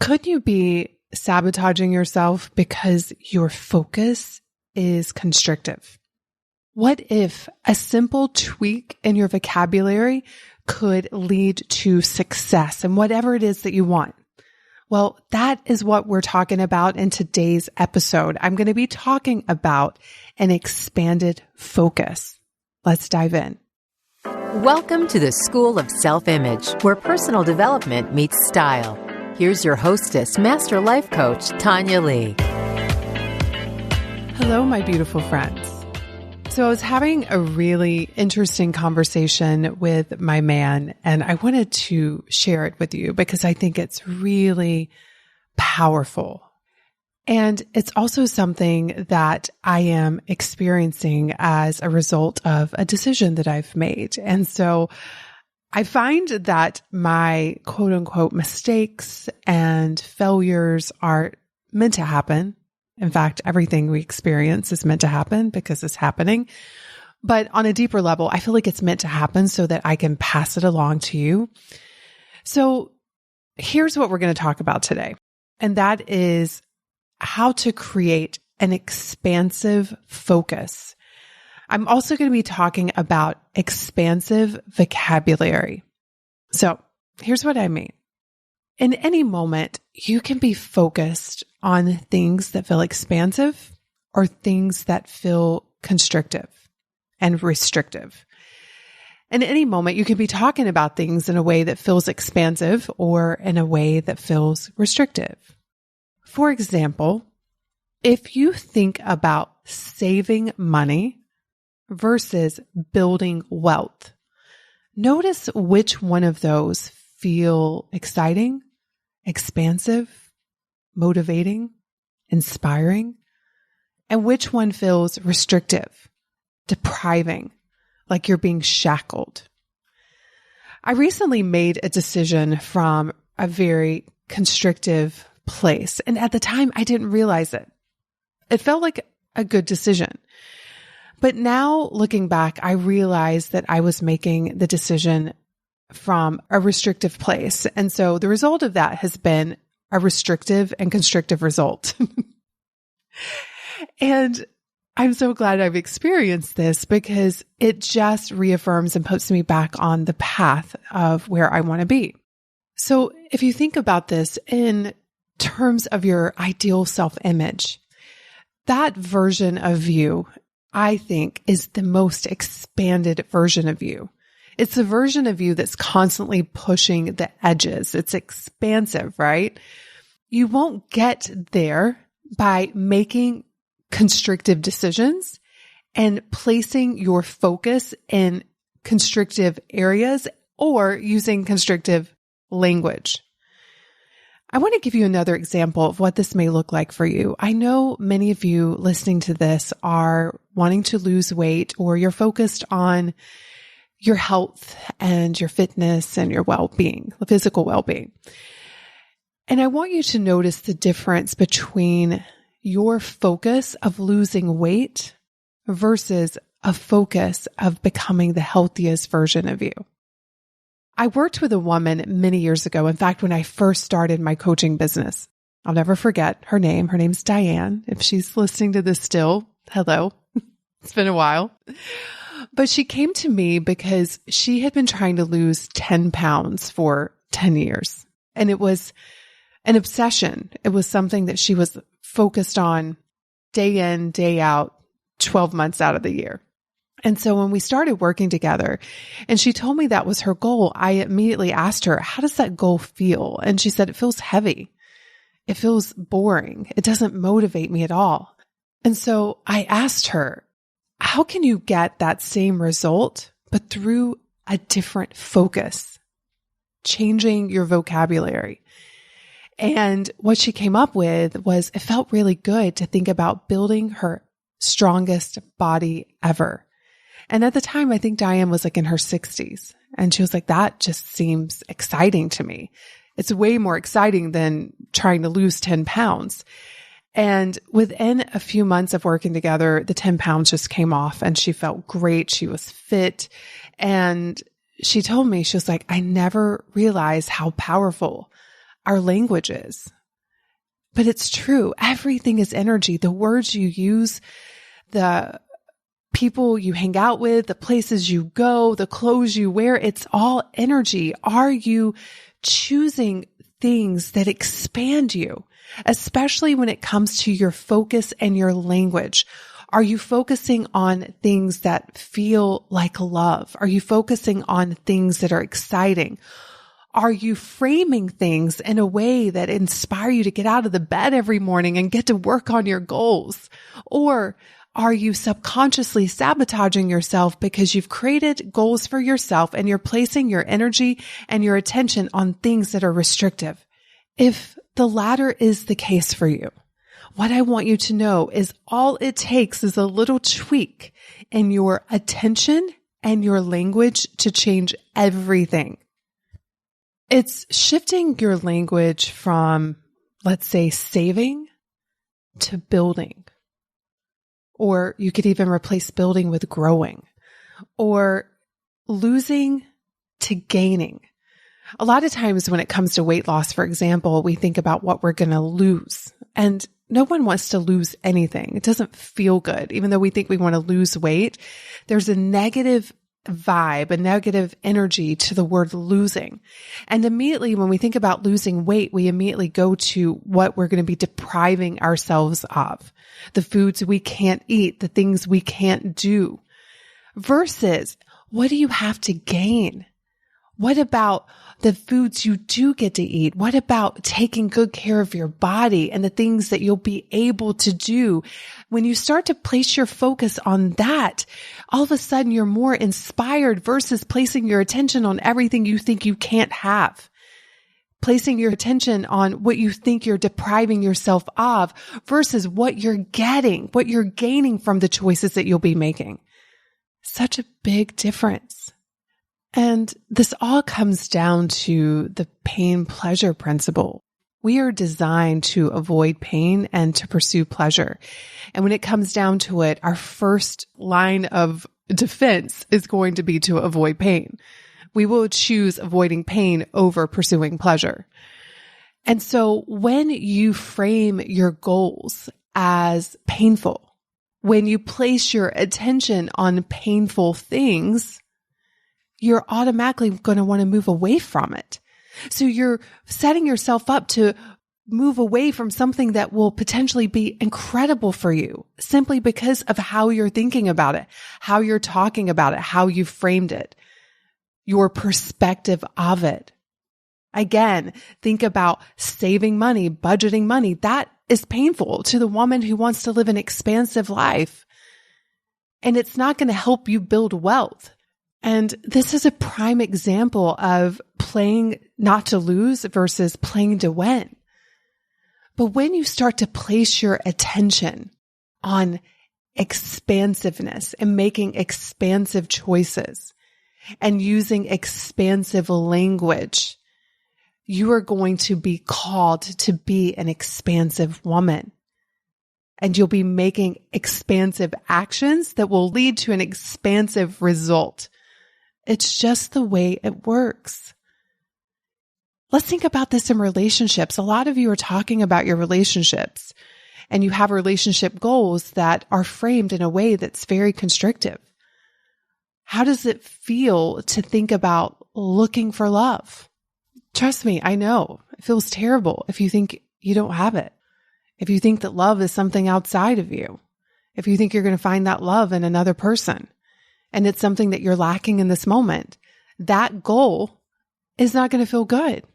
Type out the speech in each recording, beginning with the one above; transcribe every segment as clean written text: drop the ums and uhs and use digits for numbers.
Could you be sabotaging yourself because your focus is constrictive? What if a simple tweak in your vocabulary could lead to success in whatever it is that you want? Well, that is what we're talking about in today's episode. I'm going to be talking about an expanded focus. Let's dive in. Welcome to the School of Self-Image, where personal development meets style. Here's your hostess, Master Life Coach, Tanya Lee. Hello, my beautiful friends. So I was having a really interesting conversation with my man, and I wanted to share it with you because I think it's really powerful. And it's also something that I am experiencing as a result of a decision that I've made. And so I find that my quote unquote mistakes and failures are meant to happen. In fact, everything we experience is meant to happen because it's happening. But on a deeper level, I feel like it's meant to happen so that I can pass it along to you. So here's what we're going to talk about today. And that is how to create an expansive focus. I'm also going to be talking about expansive vocabulary. So here's what I mean. In any moment, you can be focused on things that feel expansive or things that feel constrictive and restrictive. In any moment, you can be talking about things in a way that feels expansive or in a way that feels restrictive. For example, if you think about saving money versus building wealth, notice which one of those feel exciting, expansive, motivating, inspiring, and which one feels restrictive, depriving, like you're being shackled. I recently made a decision from a very constrictive place, and at the time I didn't realize it. It felt like a good decision. But now looking back, I realized that I was making the decision from a restrictive place. And so the result of that has been a restrictive and constrictive result. And I'm so glad I've experienced this because it just reaffirms and puts me back on the path of where I want to be. So if you think about this in terms of your ideal self-image, that version of you, I think, is the most expanded version of you. It's the version of you that's constantly pushing the edges. It's expansive, right? You won't get there by making constrictive decisions and placing your focus in constrictive areas or using constrictive language. I want to give you another example of what this may look like for you. I know many of you listening to this are wanting to lose weight, or you're focused on your health and your fitness and your well-being, the physical well-being. And I want you to notice the difference between your focus of losing weight versus a focus of becoming the healthiest version of you. I worked with a woman many years ago. In fact, when I first started my coaching business, I'll never forget her name. Her name's Diane. If she's listening to this still, hello. It's been a while. But she came to me because she had been trying to lose 10 pounds for 10 years. And it was an obsession. It was something that she was focused on day in, day out, 12 months out of the year. And so when we started working together and she told me that was her goal, I immediately asked her, how does that goal feel? And she said, it feels heavy. It feels boring. It doesn't motivate me at all. And so I asked her, how can you get that same result, but through a different focus, changing your vocabulary? And what she came up with was it felt really good to think about building her strongest body ever. And at the time, I think Diane was like in her 60s. And she was like, that just seems exciting to me. It's way more exciting than trying to lose 10 pounds. And within a few months of working together, the 10 pounds just came off and she felt great. She was fit. And she told me, she was like, I never realized how powerful our language is. But it's true. Everything is energy. The words you use, the people you hang out with, the places you go, the clothes you wear, it's all energy. Are you choosing things that expand you, especially when it comes to your focus and your language? Are you focusing on things that feel like love? Are you focusing on things that are exciting? Are you framing things in a way that inspire you to get out of the bed every morning and get to work on your goals? Or are you subconsciously sabotaging yourself because you've created goals for yourself and you're placing your energy and your attention on things that are restrictive? If the latter is the case for you, what I want you to know is all it takes is a little tweak in your attention and your language to change everything. It's shifting your language from, let's say, saving to building. Or you could even replace building with growing, or losing to gaining. A lot of times when it comes to weight loss, for example, we think about what we're going to lose, and no one wants to lose anything. It doesn't feel good. Even though we think we want to lose weight, there's a negative vibe, a negative energy to the word losing. And immediately when we think about losing weight, we immediately go to what we're going to be depriving ourselves of, the foods we can't eat, the things we can't do, versus what do you have to gain? What about the foods you do get to eat? What about taking good care of your body and the things that you'll be able to do? When you start to place your focus on that, all of a sudden you're more inspired versus placing your attention on everything you think you can't have. Placing your attention on what you think you're depriving yourself of versus what you're getting, what you're gaining from the choices that you'll be making. Such a big difference. And this all comes down to the pain-pleasure principle. We are designed to avoid pain and to pursue pleasure. And when it comes down to it, our first line of defense is going to be to avoid pain. We will choose avoiding pain over pursuing pleasure. And so when you frame your goals as painful, when you place your attention on painful things, you're automatically going to want to move away from it. So you're setting yourself up to move away from something that will potentially be incredible for you simply because of how you're thinking about it, how you're talking about it, how you framed it, your perspective of it. Again, think about saving money, budgeting money. That is painful to the woman who wants to live an expansive life. And it's not going to help you build wealth. And this is a prime example of playing not to lose versus playing to win. But when you start to place your attention on expansiveness and making expansive choices and using expansive language, you are going to be called to be an expansive woman. And you'll be making expansive actions that will lead to an expansive result. It's just the way it works. Let's think about this in relationships. A lot of you are talking about your relationships, and you have relationship goals that are framed in a way that's very constrictive. How does it feel to think about looking for love? Trust me, I know it feels terrible if you think you don't have it. If you think that love is something outside of you. If you think you're going to find that love in another person, and it's something that you're lacking in this moment, that goal is not going to feel good.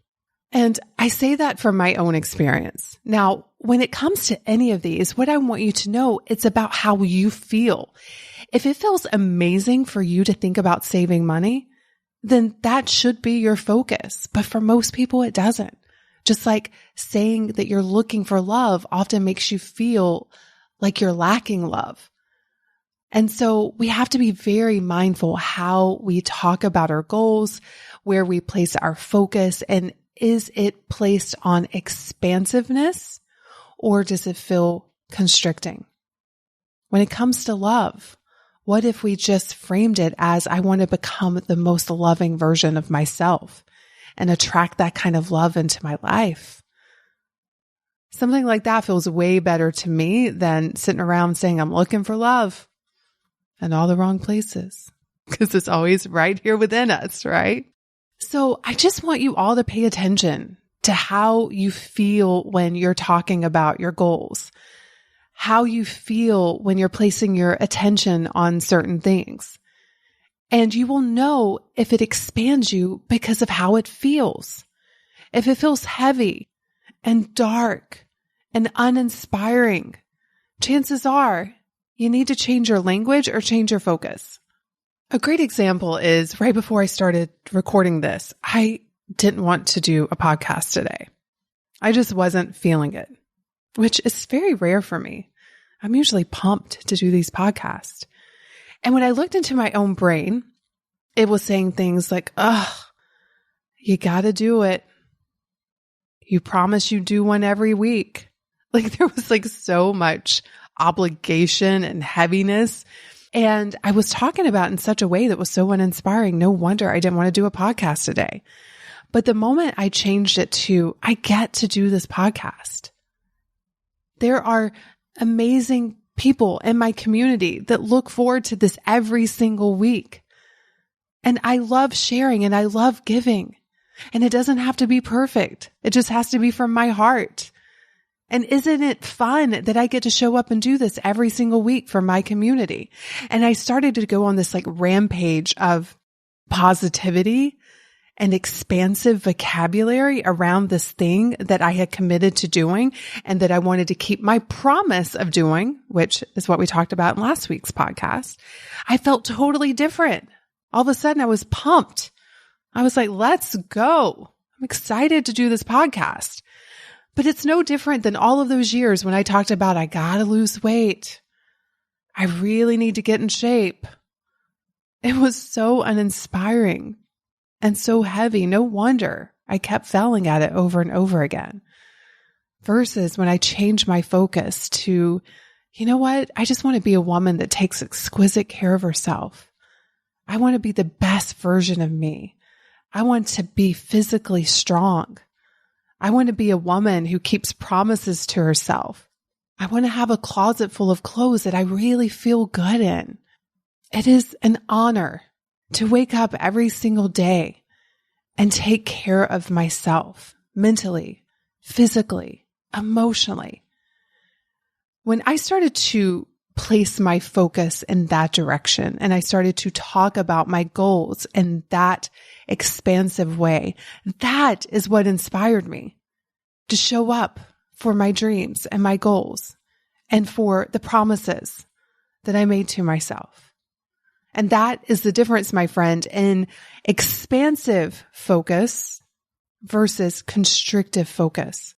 And I say that from my own experience. Now, when it comes to any of these, what I want you to know, it's about how you feel. If it feels amazing for you to think about saving money, then that should be your focus. But for most people, it doesn't. Just like saying that you're looking for love often makes you feel like you're lacking love. And so we have to be very mindful how we talk about our goals, where we place our focus, and is it placed on expansiveness or does it feel constricting? When it comes to love, what if we just framed it as I want to become the most loving version of myself? and attract that kind of love into my life. Something like that feels way better to me than sitting around saying I'm looking for love in all the wrong places, because it's always right here within us, right? So I just want you all to pay attention to how you feel when you're talking about your goals, how you feel when you're placing your attention on certain things. And you will know if it expands you because of how it feels. If it feels heavy and dark and uninspiring, chances are you need to change your language or change your focus. A great example is right before I started recording this, I didn't want to do a podcast today. I just wasn't feeling it, which is very rare for me. I'm usually pumped to do these podcasts. And when I looked into my own brain, it was saying things like, you got to do it. You promise you do one every week. Like there was like so much obligation and heaviness. And I was talking about it in such a way that was so uninspiring. No wonder I didn't want to do a podcast today. But the moment I changed it to, I get to do this podcast. There are amazing people in my community that look forward to this every single week. And I love sharing and I love giving. And it doesn't have to be perfect. It just has to be from my heart. And isn't it fun that I get to show up and do this every single week for my community? And I started to go on this like rampage of positivity and expansive vocabulary around this thing that I had committed to doing and that I wanted to keep my promise of doing, which is what we talked about in last week's podcast. I felt totally different. All of a sudden I was pumped. I was like, let's go. I'm excited to do this podcast. But it's no different than all of those years when I talked about, I gotta lose weight. I really need to get in shape. It was so uninspiring and so heavy. No wonder I kept failing at it over and over again. Versus when I changed my focus to, you know what? I just want to be a woman that takes exquisite care of herself. I want to be the best version of me. I want to be physically strong. I want to be a woman who keeps promises to herself. I want to have a closet full of clothes that I really feel good in. It is an honor to wake up every single day and take care of myself mentally, physically, emotionally. When I started to place my focus in that direction and I started to talk about my goals in that expansive way, that is what inspired me to show up for my dreams and my goals and for the promises that I made to myself. And that is the difference, my friend, in expansive focus versus constrictive focus.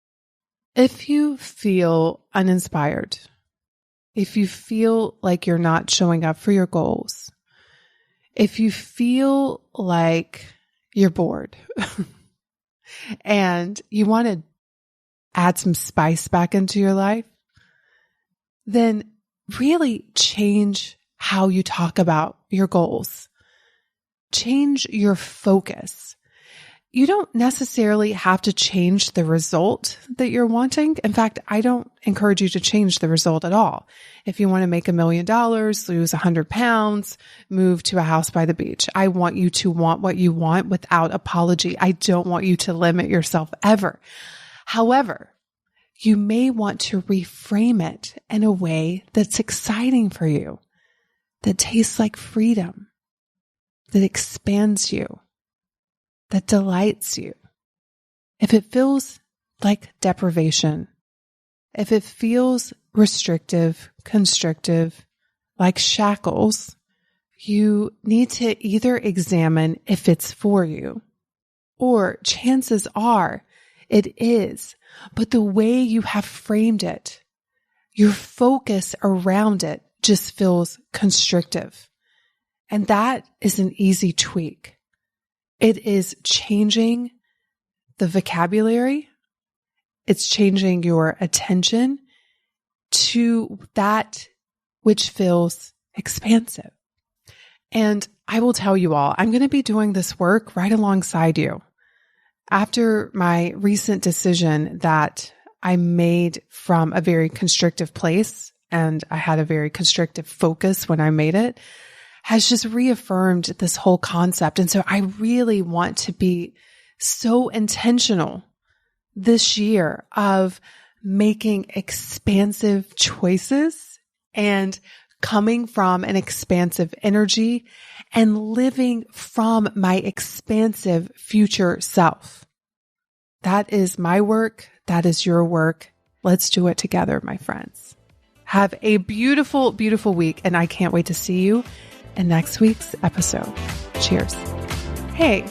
If you feel uninspired, if you feel like you're not showing up for your goals, if you feel like you're bored and you want to add some spice back into your life, then really change how you talk about your goals. Change your focus. You don't necessarily have to change the result that you're wanting. In fact, I don't encourage you to change the result at all. If you want to make $1 million, lose 100 pounds, move to a house by the beach, I want you to want what you want without apology. I don't want you to limit yourself ever. However, you may want to reframe it in a way that's exciting for you, that tastes like freedom, that expands you, that delights you. If it feels like deprivation, if it feels restrictive, constrictive, like shackles, you need to either examine if it's for you, or chances are it is, but the way you have framed it, your focus around it just feels constrictive. And that is an easy tweak. It is changing the vocabulary. It's changing your attention to that which feels expansive. And I will tell you all, I'm going to be doing this work right alongside you. After my recent decision that I made from a very constrictive place, and I had a very constrictive focus when I made it, has just reaffirmed this whole concept. And so I really want to be so intentional this year of making expansive choices and coming from an expansive energy and living from my expansive future self. That is my work. That is your work. Let's do it together, my friends. Have a beautiful, beautiful week, and I can't wait to see you in next week's episode. Cheers. Hey,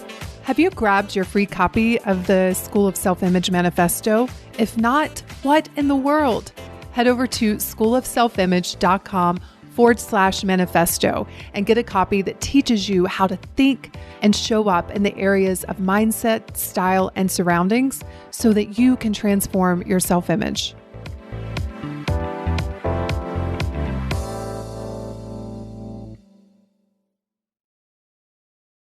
have you grabbed your free copy of the School of Self-Image Manifesto? If not, what in the world? Head over to schoolofselfimage.com/manifesto and get a copy that teaches you how to think and show up in the areas of mindset, style, and surroundings so that you can transform your self-image.